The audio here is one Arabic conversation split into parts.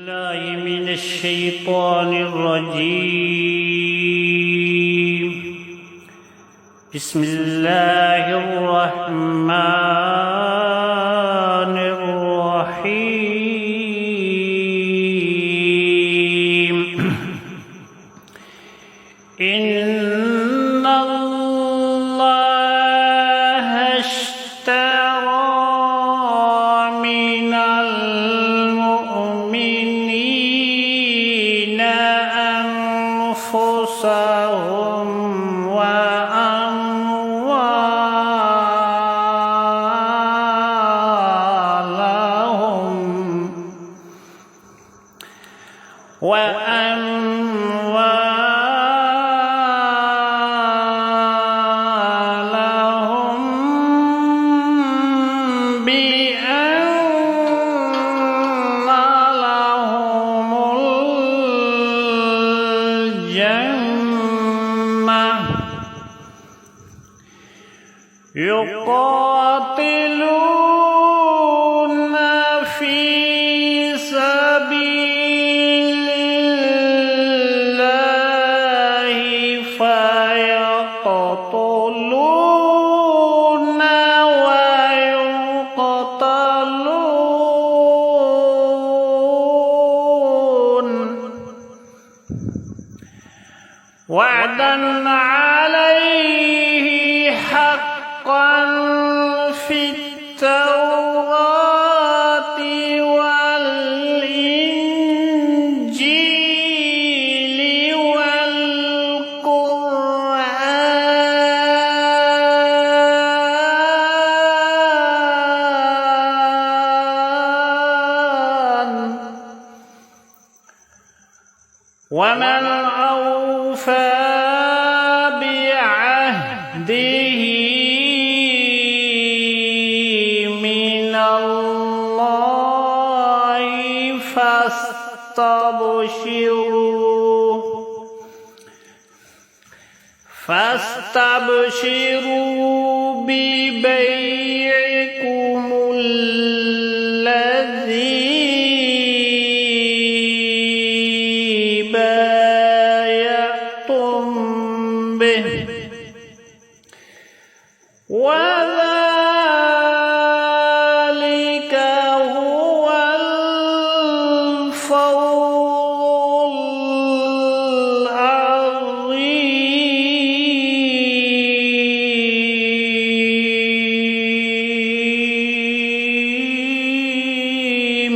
بالله من الشيطان الرجيم. بسم الله الرحمن الرحيم. إن الله اشترى من المؤمنين أنفسهم وأموالهم بأن لهم الجنة يقاتلون في سبيل الله فيقتلون ويقتلون وعدا عليه حقا في التوراة والإنجيل والقرآن ومن أوفى بعهده من الله فاستبشروا ببيعكم الذي بايعتم به وذلك هو الفوز العظيم.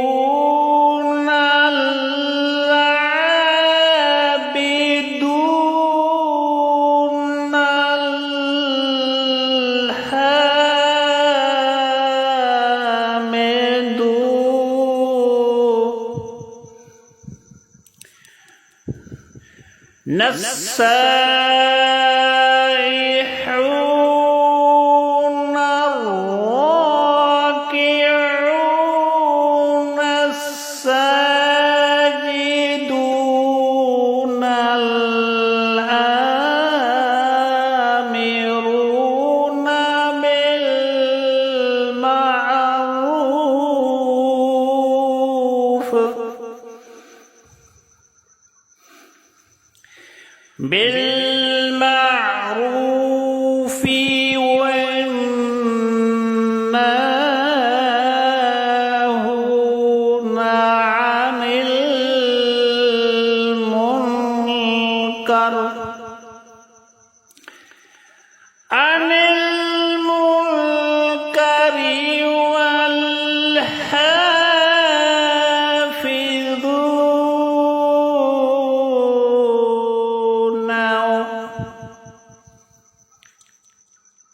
التائبون العابدون الحامدون السائحون الراكعون الساجدون الآمرون بالمعروف والناهون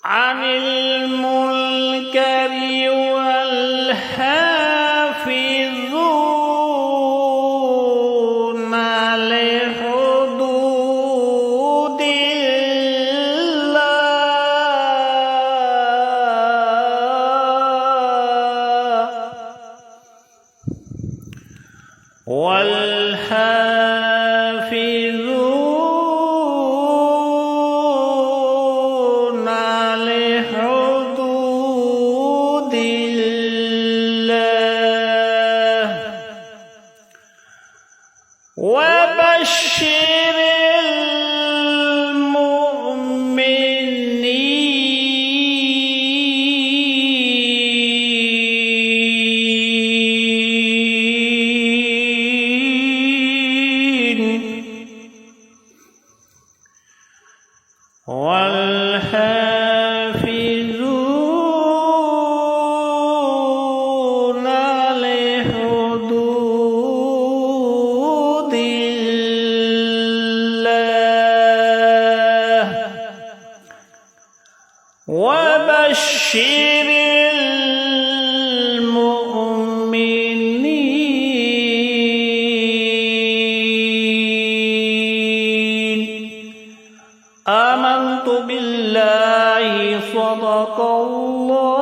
عن المنكر والحافظون لحدود الله والحافظون والحافظون لحدود الله وبشر المؤمنين. آمنت بالله صدق الله